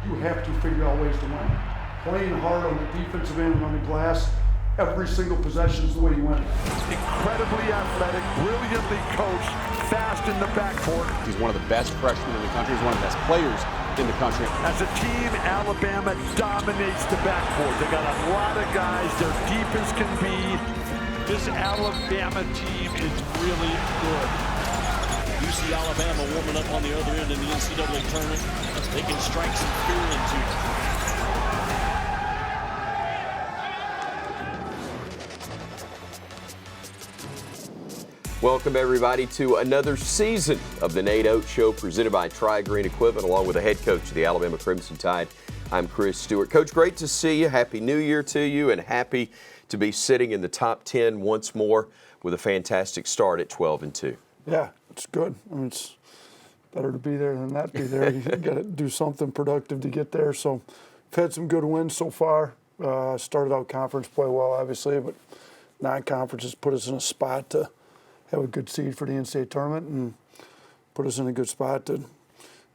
you have to figure out ways to win. Playing hard on the defensive end and on the glass, every single possession is the way you win. Incredibly athletic, brilliantly coached, fast in the backcourt. He's one of the best freshmen in the country. He's one of the best players in the country. As a team, Alabama dominates the backcourt. They got a lot of guys. They're deep as can be. This Alabama team is really good. You see Alabama warming up on the other end in the NCAA tournament. They can strike some fear into you. Welcome, everybody, to another season of the Nate Oats Show presented by Tri-Green Equipment, along with the head coach of the Alabama Crimson Tide. I'm Chris Stewart. Coach, great to see you. Happy New Year to you, and happy to be sitting in the top 10 once more with a fantastic start at 12-2. Yeah, it's good. I mean, it's better to be there than not be there. You got to do something productive to get there. So we've had some good wins so far. Started out conference play well, obviously, but non-conference has put us in a spot to have a good seed for the NCAA tournament and put us in a good spot to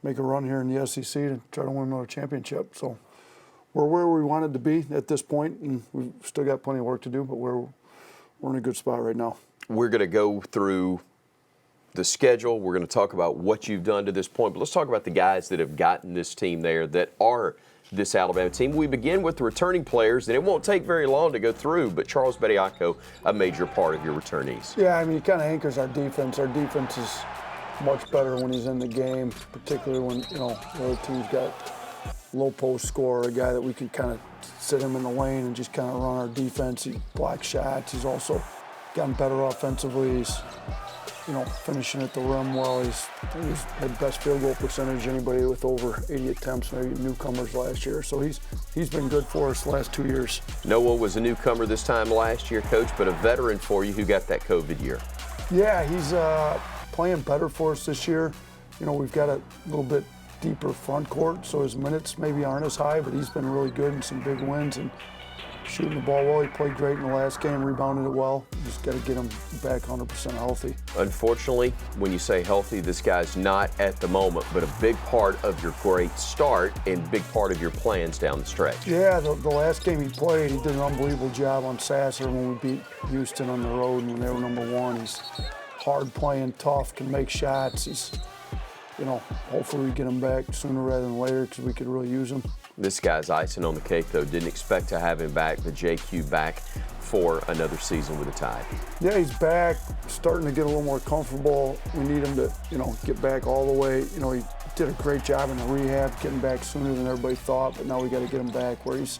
make a run here in the SEC to try to win another championship. So we're where we wanted to be at this point, and we've still got plenty of work to do, but we're in a good spot right now. We're going to go through the schedule. We're going to talk about what you've done to this point, but let's talk about the guys that have gotten this team there that are this Alabama team. We begin with the returning players, and it won't take very long to go through, but Charles Bediako, a major part of your returnees. Yeah, I mean, he kind of anchors our defense. Our defense is much better when he's in the game, particularly when, the other team's got low post scorer, a guy that we can kind of sit him in the lane and just kind of run our defense. He blocks shots. He's also gotten better offensively. He's finishing at the rim well. He's had best field goal percentage anybody with over 80 attempts, maybe newcomers last year. So he's been good for us the last 2 years. Noah was a newcomer this time last year, Coach, but a veteran for you who got that COVID year. Yeah, he's playing better for us this year. We've got a little bit deeper front court, so his minutes maybe aren't as high, but he's been really good in some big wins and shooting the ball well. He played great in the last game, rebounded it well. Just got to get him back 100% healthy. Unfortunately, when you say healthy, this guy's not at the moment, but a big part of your great start and big part of your plans down the stretch. Yeah, the last game he played, he did an unbelievable job on Sasser when we beat Houston on the road when they were #1. He's hard playing, tough, can make shots. He's, hopefully we get him back sooner rather than later because we could really use him. This guy's icing on the cake, though. Didn't expect to have him back, but JQ back for another season with the Tide. Yeah, he's back, starting to get a little more comfortable. We need him to, get back all the way. He did a great job in the rehab, getting back sooner than everybody thought, but now we got to get him back where his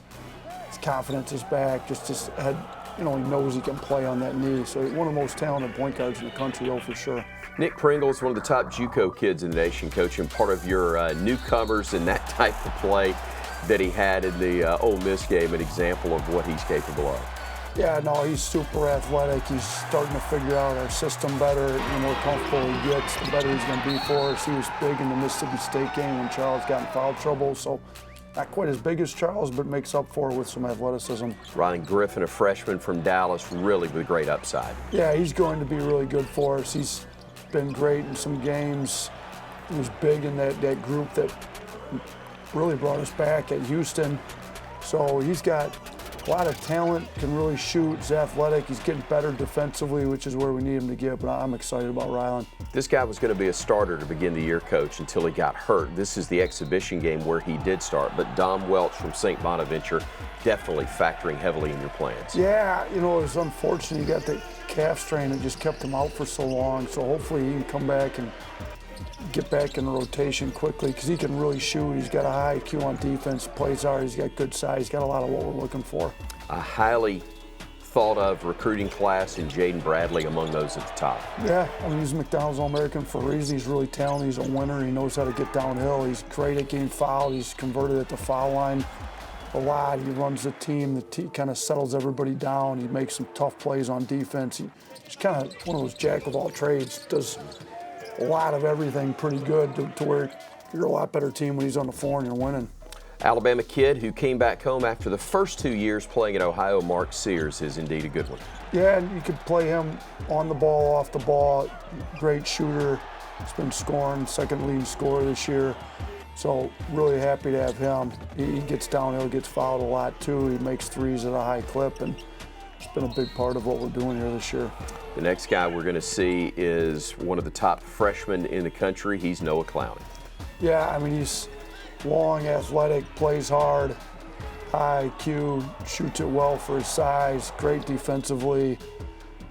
confidence is back. Just his head, he knows he can play on that knee. So one of the most talented point guards in the country, for sure. Nick Pringle's one of the top JUCO kids in the nation, Coach, and part of your newcomers and that type of play that he had in the Ole Miss game, an example of what he's capable of. Yeah, no, he's super athletic. He's starting to figure out our system better. The more comfortable he gets, the better he's going to be for us. He was big in the Mississippi State game when Charles got in foul trouble, so not quite as big as Charles, but makes up for it with some athleticism. Ryan Griffin, a freshman from Dallas, really with great upside. Yeah, he's going to be really good for us. He's been great in some games. He was big in that group that really brought us back at Houston. So he's got a lot of talent, can really shoot, he's athletic, he's getting better defensively, which is where we need him to get, but I'm excited about Rylan. This guy was going to be a starter to begin the year, Coach, until he got hurt. This is the exhibition game where he did start, but Dom Welch from St. Bonaventure definitely factoring heavily in your plans. Yeah, it was unfortunate. He got that calf strain that just kept him out for so long, so hopefully he can come back and get back in the rotation quickly because he can really shoot. He's got a high IQ on defense, plays hard, he's got good size, he's got a lot of what we're looking for. A highly thought of recruiting class in Jaden Bradley among those at the top. Yeah, he's McDonald's All-American for a reason. He's really talented, he's a winner, he knows how to get downhill, he's great at getting fouled, he's converted at the foul line a lot. He runs the team kind of settles everybody down, he makes some tough plays on defense. He's kind of one of those jack of all trades, does a lot of everything pretty good to where you're a lot better team when he's on the floor and you're winning. Alabama kid who came back home after the first 2 years playing at Ohio, Mark Sears, is indeed a good one. Yeah, and you could play him on the ball, off the ball, great shooter. He's been scoring, second leading scorer this year. So really happy to have him. He gets downhill, gets fouled a lot too. He makes threes at a high clip, and it's been a big part of what we're doing here this year. The next guy we're going to see is one of the top freshmen in the country. He's Noah Clowney. Yeah, I mean, he's long, athletic, plays hard, high IQ, shoots it well for his size, great defensively.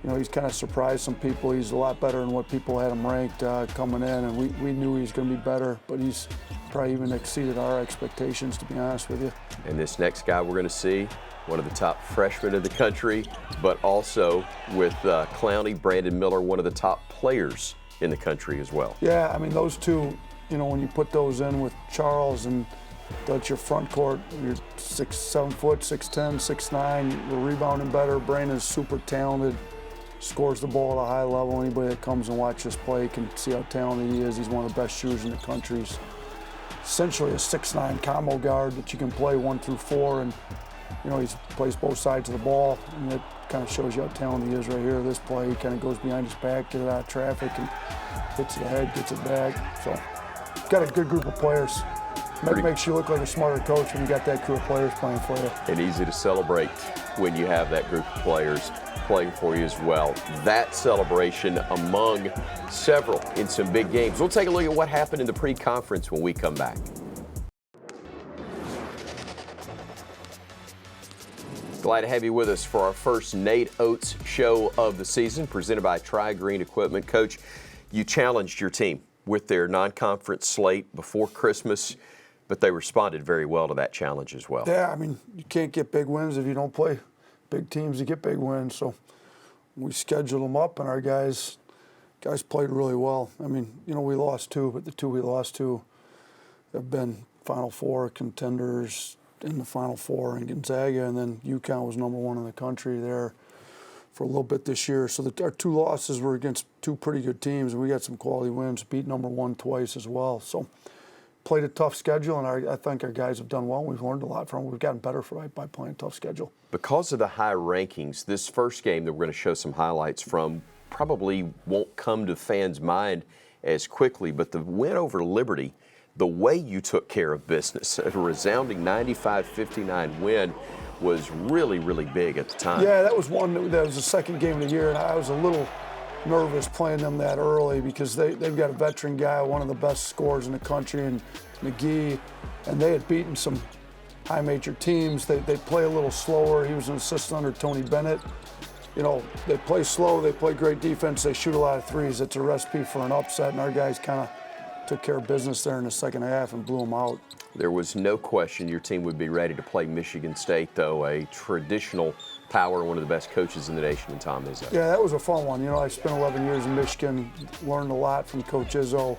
You know, he's kind of surprised some people. He's a lot better than what people had him ranked coming in, and we knew he was going to be better, but he's probably even exceeded our expectations, to be honest with you. And this next guy we're going to see, one of the top freshmen in the country, but also with Clowney, Brandon Miller, one of the top players in the country as well. Yeah, I mean, those two, you know, when you put those in with Charles, and that's your front court, you're 7 foot, 6'10", 6'9", we're rebounding better. Brandon's super talented, scores the ball at a high level. Anybody that comes and watches us play can see how talented he is. He's one of the best shooters in the country. He's essentially a 6'9" combo guard that you can play 1 through 4, and you know, he plays both sides of the ball, and it kind of shows you how talented he is right here. This play, he kind of goes behind his back, get it out of traffic, and hits it ahead, gets it back. So, got a good group of players. Makes you look like a smarter coach when you got that crew of players playing for you. And easy to celebrate when you have that group of players playing for you as well. That celebration among several in some big games. We'll take a look at what happened in the pre-conference when we come back. Glad to have you with us for our first Nate Oats show of the season, presented by Tri-Green Equipment. Coach, you challenged your team with their non-conference slate before Christmas, but they responded very well to that challenge as well. Yeah, I mean, you can't get big wins if you don't play big teams to get big wins. So we scheduled them up, and our guys played really well. I mean, you know, we lost 2, but the 2 we lost to have been Final Four contenders in the Final Four in Gonzaga, and then UConn was #1 in the country there for a little bit this year. So our 2 losses were against 2 pretty good teams, and we got some quality wins, beat #1 twice as well. So played a tough schedule, and I think our guys have done well. We've learned a lot from it. We've gotten better by playing a tough schedule. Because of the high rankings, this first game that we're going to show some highlights from probably won't come to fans' mind as quickly, but the win over Liberty, the way you took care of business, a resounding 95-59 win, was really, really big at the time. Yeah, that was the second game of the year, and I was a little nervous playing them that early because they've got a veteran guy, one of the best scorers in the country, and McGee, and they had beaten some high major teams. They play a little slower. He was an assistant under Tony Bennett. You know, they play slow, they play great defense, they shoot a lot of threes. It's a recipe for an upset, and our guys kind of took care of business there in the second half and blew them out. There was no question your team would be ready to play Michigan State, though, a traditional power, one of the best coaches in the nation, and Tom Izzo. Yeah, that was a fun one. You know, I spent 11 years in Michigan, learned a lot from Coach Izzo.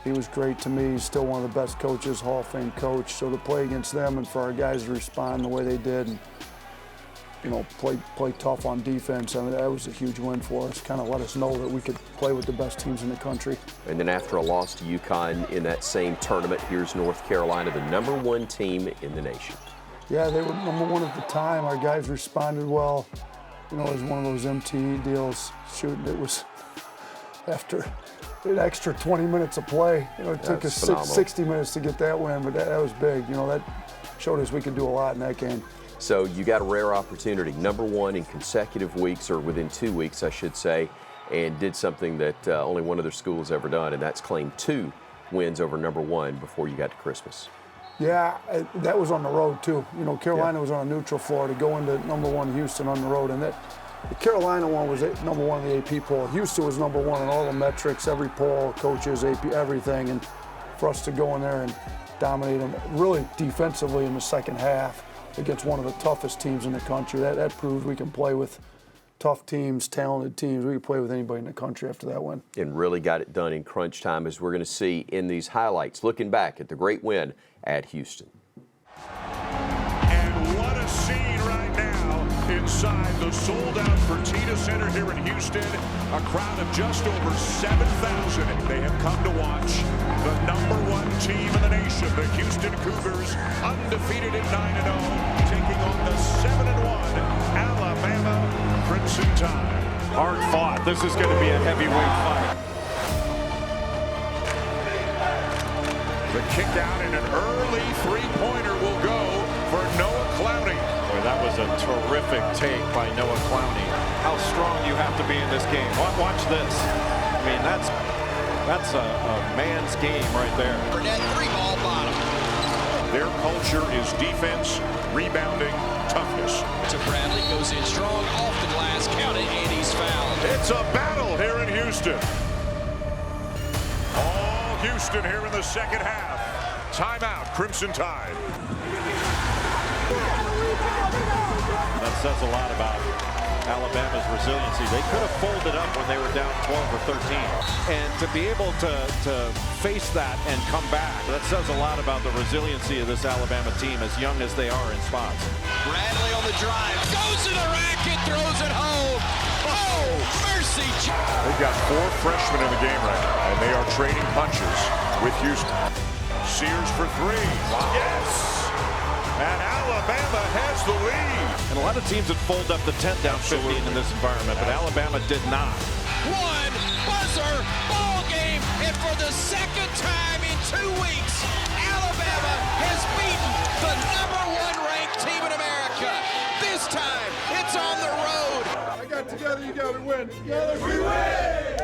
He was great to me. He's still one of the best coaches, Hall of Fame coach. So to play against them and for our guys to respond the way they did, and you know, play tough on defense, I mean, that was a huge win for us. Kind of let us know that we could play with the best teams in the country. And then after a loss to UConn in that same tournament, here's North Carolina, the #1 team in the nation. Yeah, they were #1 at the time. Our guys responded well. You know, it was one of those MTE deals. Shooting, it was after an extra 20 minutes of play. You know, it took us 60 minutes to get that win, but that was big. You know, that showed us we could do a lot in that game. So you got a rare opportunity, #1 in consecutive weeks, or within 2 weeks, I should say, and did something that only one other school has ever done, and that's claimed 2 wins over #1 before you got to Christmas. Yeah, that was on the road too. You know, Carolina was on a neutral floor to go into #1 Houston on the road, and the Carolina one was #1 in the AP poll. Houston was #1 in all the metrics, every poll, coaches, AP, everything, and for us to go in there and dominate them really defensively in the second half against one of the toughest teams in the country, that proved we can play with tough teams, talented teams. We could play with anybody in the country after that win. And really got it done in crunch time, as we're going to see in these highlights, looking back at the great win at Houston. And what a scene right now inside the sold-out Fertitta Center here in Houston. A crowd of just over 7,000. They have come to watch the #1 team in the nation, the Houston Cougars, undefeated at 9-0, taking on the 7-1 Alabama Crimson Tide. Hard fought. This is going to be a heavyweight fight. The kick out and an early three-pointer will go for Noah Clowney. Boy, that was a terrific take by Noah Clowney. How strong you have to be in this game. Watch this. I mean, that's a man's game right there. Burnett, 3-ball bottom. Their culture is defense, rebounding, toughness. To Bradley, goes in strong, off the glass, count it, and he's fouled. It's a battle here in Houston. All Houston here in the second half. Timeout, Crimson Tide. That says a lot about Alabama's resiliency. They could have folded up when they were down 12 or 13. And to be able to face that and come back, that says a lot about the resiliency of this Alabama team, as young as they are in spots. Bradley on the drive, goes to the rack and throws it home. Oh, mercy. They've got 4 freshmen in the game right now, and they are trading punches with Houston. Sears for 3. Yes! And Alabama has the lead. And a lot of teams would fold up the tent down 15 in this environment, but Alabama did not. One buzzer ball game, and for the second time in 2 weeks, Alabama has beaten the #1 ranked team in America. This time, it's on the road. I got together, you got to win. Together we win!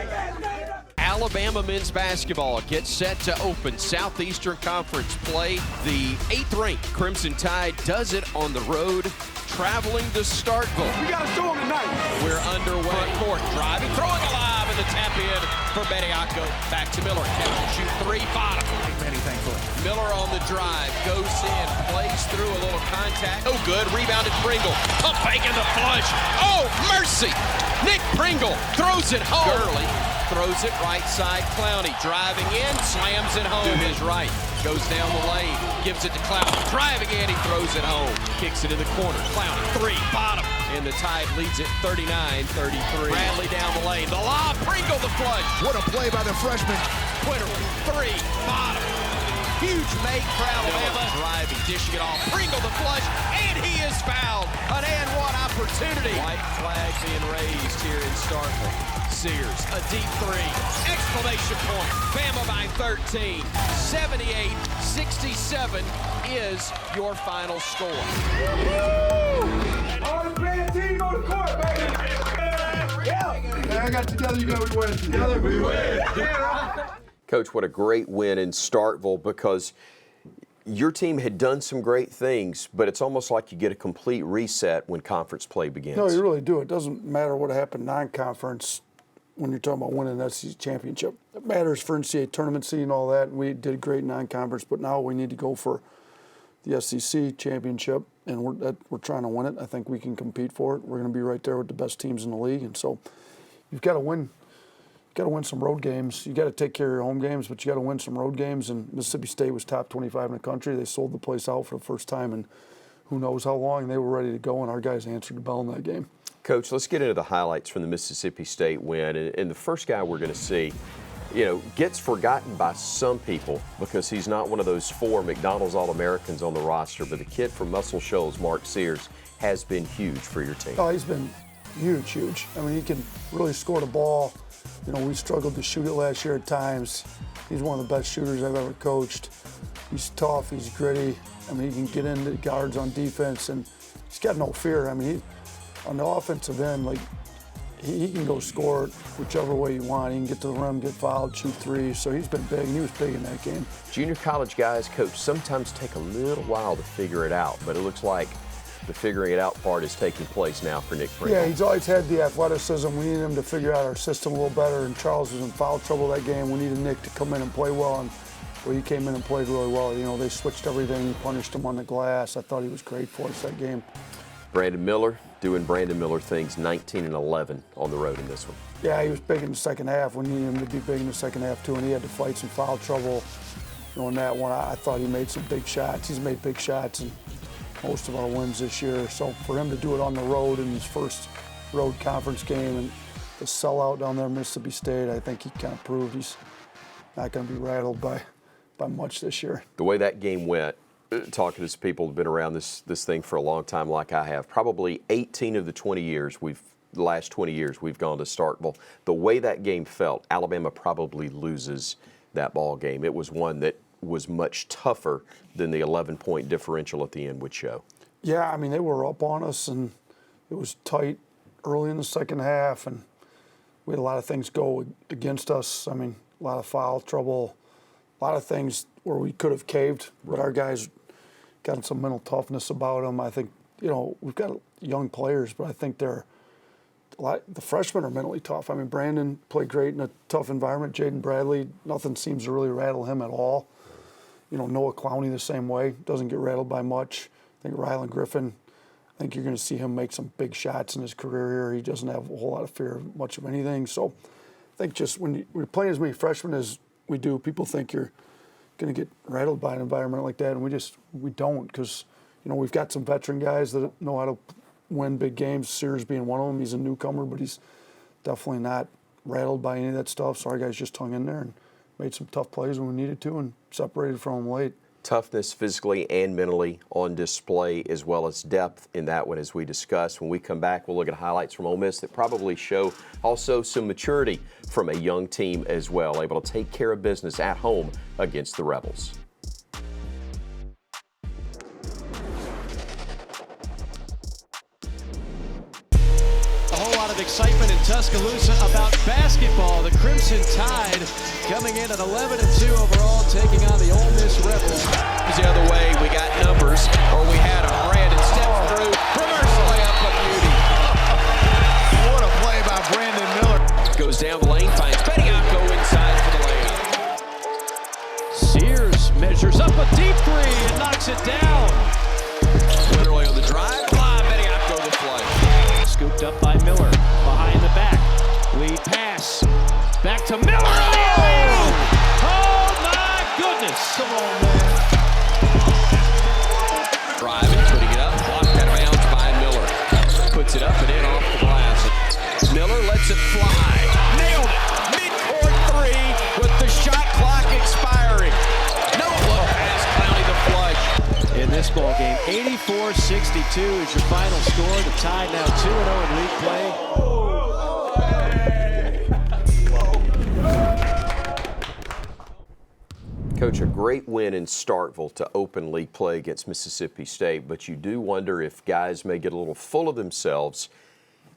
Alabama men's basketball gets set to open Southeastern Conference play. The 8th-ranked Crimson Tide does it on the road, traveling to Starkville. We got to show them tonight. We're underway. Court driving, throwing alive, and the tap in for Bediako. Back to Miller. Catch and shoot 3, bottom. Miller on the drive, goes in, plays through a little contact. Oh, good. Rebounded Pringle. Pump fake in the flush. Oh, mercy. Nick Pringle throws it home. Gurley throws it right side. Clowney driving in, slams it home. His right. Goes down the lane, gives it to Clowney. Driving in, he throws it home. Kicks it in the corner. Clowney, 3, bottom. And the Tide leads it 39-33. Bradley down the lane. The lob, Pringle the flush. What a play by the freshman. Quinterly, 3, bottom. Huge make for Alabama. Driving, dishing it off. Pringle the flush, and he is fouled. An and one opportunity. White flag being raised here in Starkville. Sears, a deep 3. Exclamation point. Bama by 13. 78-67 is your final score. All the bad team on the court, baby. Yeah, I got together, you got to win. Together we win. Coach, what a great win in Starkville, because your team had done some great things, but it's almost like you get a complete reset when conference play begins. No, you really do. It doesn't matter what happened non-conference when you're talking about winning an SEC championship. It matters for NCAA tournament seed and all that. We did great non-conference, but now we need to go for the SEC championship, and we're trying to win it. I think we can compete for it. We're going to be right there with the best teams in the league, and so you've got to win. You got to win some road games. You got to take care of your home games, but you got to win some road games. And Mississippi State was top 25 in the country. They sold the place out for the first time, and who knows how long. They were ready to go, and our guys answered the bell in that game. Coach, let's get into the highlights from the Mississippi State win. And the first guy we're going to see, gets forgotten by some people because he's not one of those 4 McDonald's All-Americans on the roster, but the kid from Muscle Shoals, Mark Sears, has been huge for your team. Oh, he's been huge. I mean, he can really score the ball. We struggled to shoot it last year at times. He's one of the best shooters I've ever coached. He's tough, he's gritty. I mean, he can get into guards on defense, and he's got no fear. I mean, on the offensive end, he can go score it whichever way you want. He can get to the rim, get fouled, shoot 3s. So he's been big, and he was big in that game. Junior college guys, Coach, sometimes take a little while to figure it out, but it looks like the figuring it out part is taking place now for Nick Pringle. Yeah, he's always had the athleticism. We need him to figure out our system a little better, and Charles was in foul trouble that game. We needed Nick to come in and play well, and he came in and played really well. They switched everything. He punished him on the glass. I thought he was great for us that game. Brandon Miller doing Brandon Miller things, 19-11 on the road in this one. Yeah, he was big in the second half. We needed him to be big in the second half, too, and he had to fight some foul trouble. In that one, I thought he made some big shots. He's made big shots in most of our wins this year. So for him to do it on the road in his first road conference game and the sellout down there in Mississippi State, I think he kind of proved he's not going to be rattled by much this year. The way that game went, talking to some people who've been around this thing for a long time like I have, probably 18 of the 20 years the last 20 years we've gone to Starkville. The way that game felt, Alabama probably loses that ball game. It was one that was much tougher than the 11-point differential at the end would show. Yeah, I mean, they were up on us, and it was tight early in the second half, and we had a lot of things go against us. I mean, a lot of foul trouble, a lot of things where we could have caved, but our guys got some mental toughness about them. I think, we've got young players, but I think the freshmen are mentally tough. I mean, Brandon played great in a tough environment. Jaden Bradley, nothing seems to really rattle him at all. Noah Clowney the same way, doesn't get rattled by much. I think Rylan Griffin, I think you're going to see him make some big shots in his career here. He doesn't have a whole lot of fear of much of anything. So I think just when you're playing as many freshmen as we do, people think you're going to get rattled by an environment like that, and we don't, because we've got some veteran guys that know how to win big games. Sears being one of them. He's a newcomer, but he's definitely not rattled by any of that stuff. So our guys just hung in there and made some tough plays when we needed to and separated from them late. Toughness physically and mentally on display, as well as depth in that one, as we discussed. When we come back, we'll look at highlights from Ole Miss that probably show also some maturity from a young team as well, able to take care of business at home against the Rebels. Excitement in Tuscaloosa about basketball. The Crimson Tide coming in at 11-2 overall, taking on the Ole Miss Rebels. The other way, we got numbers, or we had them. Brandon steps through, reverse layup of beauty. What a play by Brandon Miller. Goes down the lane, finds Bediako inside for the layup. Sears measures up a deep three and knocks it down. Literally on the drive, Bediako the play. Scooped up by Miller. Behind the back. Lead pass. Back to Miller. Oh, my goodness. Come on, man. Driving, putting it up. Blocked out of bounds by Miller. Puts it up and in off the glass. Miller lets it fly. Nailed it. Mid-court three with the shot clock expiring. No look past Clowney the flush. In this ball game, 84-62 is your final score. The Tide now 2-0 in league play. Coach, a great win in Starkville to open league play against Mississippi State, but you do wonder if guys may get a little full of themselves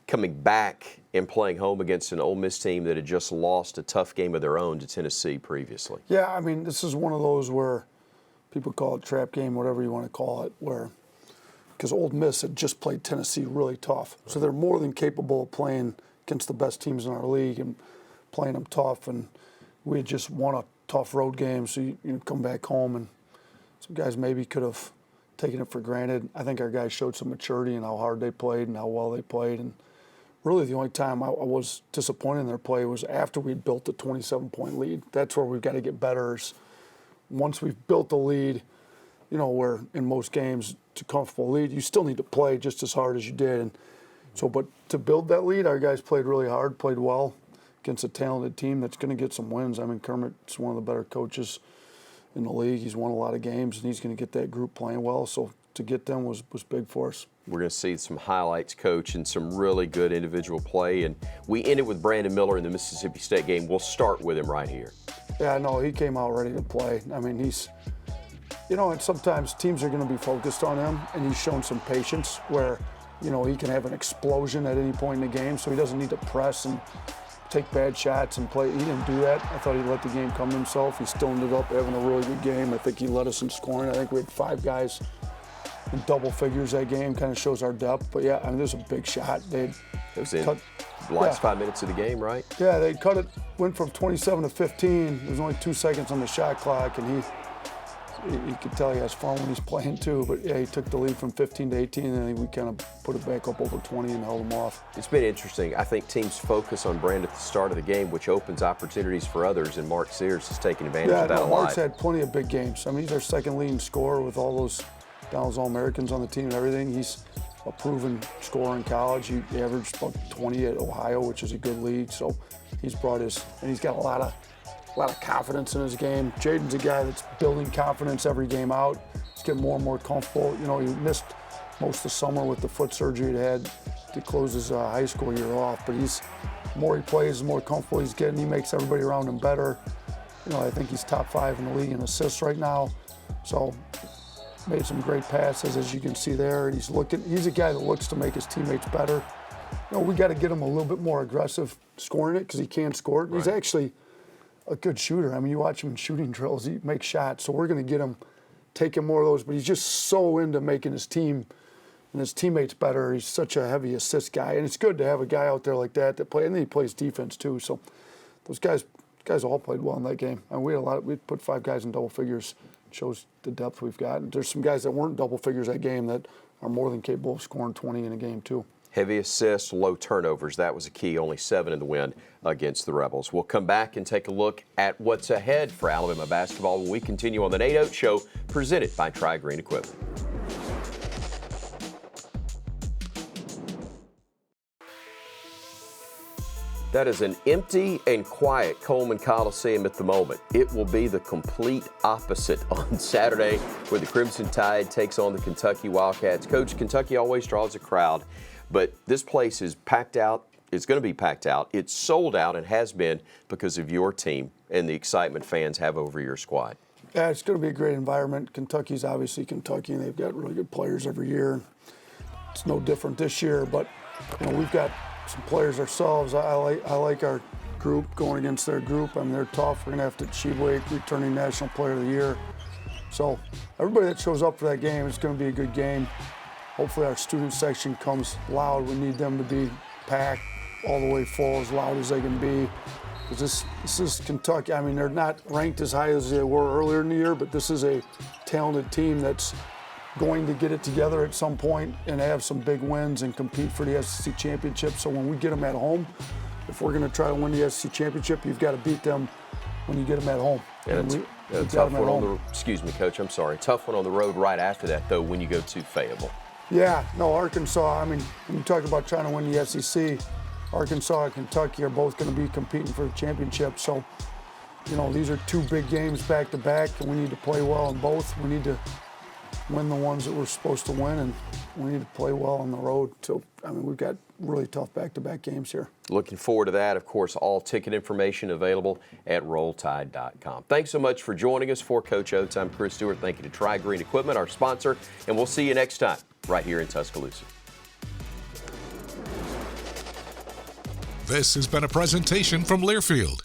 coming back and playing home against an Ole Miss team that had just lost a tough game of their own to Tennessee previously. Yeah, I mean, this is one of those where people call it trap game, whatever you want to call it, because Ole Miss had just played Tennessee really tough. So they're more than capable of playing against the best teams in our league and playing them tough. And we had just won a tough road game, so you come back home, and some guys maybe could have taken it for granted. I think our guys showed some maturity in how hard they played and how well they played. And really the only time I was disappointed in their play was after we'd built a 27-point lead. That's where we've got to get better. Once we've built the lead, where in most games it's a comfortable lead, you still need to play just as hard as you did. And so, but to build that lead, our guys played really hard, played well against a talented team that's going to get some wins. I mean, Kermit's one of the better coaches in the league. He's won a lot of games, and he's going to get that group playing well. So to get them was big for us. We're going to see some highlights, Coach, and some really good individual play. And we ended with Brandon Miller in the Mississippi State game. We'll start with him right here. Yeah, no, he came out ready to play. I mean, he's, and sometimes teams are going to be focused on him, and he's shown some patience where, he can have an explosion at any point in the game, so he doesn't need to press and take bad shots and play. He didn't do that. I thought he let the game come to himself. He still ended up having a really good game. I think he led us in scoring. I think we had 5 guys in double figures that game. Kind of shows our depth. But yeah, I mean, there's a big shot. It was in the last 5 minutes of the game, right? Yeah, they cut it, went from 27 to 15. There was only 2 seconds on the shot clock, and you could tell he has fun when he's playing too. But yeah, he took the lead from 15 to 18, and then we kind of put it back up over 20 and held him off. It's been interesting. I think teams focus on Brandon at the start of the game, which opens opportunities for others, and Mark Sears has taken advantage of that a lot. Mark's had plenty of big games. I mean, he's our second leading scorer with all those Dallas All-Americans on the team and everything. He's a proven scorer in college. He averaged about 20 at Ohio, which is a good league. So he's brought and he's got a lot of confidence in his game. Jaden's a guy that's building confidence every game out. He's getting more and more comfortable. He missed most of the summer with the foot surgery he had to close his high school year off. But the more he plays, the more comfortable he's getting. He makes everybody around him better. I think he's top 5 in the league in assists right now. So made some great passes, as you can see there. He's a guy that looks to make his teammates better. We got to get him a little bit more aggressive scoring it because he can score it. Right. He's actually a good shooter. I mean, you watch him in shooting drills, he makes shots. So we're going to get him taking more of those. But he's just so into making his team and his teammates better. He's such a heavy assist guy. And it's good to have a guy out there like that play. And then he plays defense too. So those guys all played well in that game. And we put 5 guys in double figures. It shows the depth we've got. And there's some guys that weren't double figures that game that are more than capable of scoring 20 in a game too. Heavy assists, low turnovers. That was a key. Only 7 in the win against the Rebels. We'll come back and take a look at what's ahead for Alabama basketball when we continue on the Nate Oats Show, presented by Tri-Green Equipment. That is an empty and quiet Coleman Coliseum at the moment. It will be the complete opposite on Saturday, where the Crimson Tide takes on the Kentucky Wildcats. Coach, Kentucky always draws a crowd, but this place is packed out. It's going to be packed out. It's sold out and has been because of your team and the excitement fans have over your squad. Yeah, it's going to be a great environment. Kentucky's obviously Kentucky, and they've got really good players every year. It's no different this year, but we've got some players ourselves. I like our group going against their group. I mean, they're tough. We're going to have to Chibwe, returning National Player of the Year. So everybody that shows up for that game, it's going to be a good game. Hopefully our student section comes loud. We need them to be packed all the way full, as loud as they can be. Because this is Kentucky. I mean, they're not ranked as high as they were earlier in the year, but this is a talented team that's going to get it together at some point and have some big wins and compete for the SEC championship. So when we get them at home, if we're going to try to win the SEC championship, you've got to beat them when you get them at home. And a tough one on the, excuse me, Coach, I'm sorry. Tough one on the road right after that, though, when you go to Fayetteville. Yeah, no, Arkansas, I mean, when you talk about trying to win the SEC, Arkansas and Kentucky are both going to be competing for the championship. So, these are 2 big games back to back, and we need to play well in both. We need to win the ones that we're supposed to win, and we need to play well on the road. So, I mean, we've got really tough back-to-back games here. Looking forward to that. Of course, all ticket information available at rolltide.com. Thanks so much for joining us. For Coach Oats, I'm Chris Stewart. Thank you to Tri-Green Equipment, our sponsor, and we'll see you next time right here in Tuscaloosa. This has been a presentation from Learfield,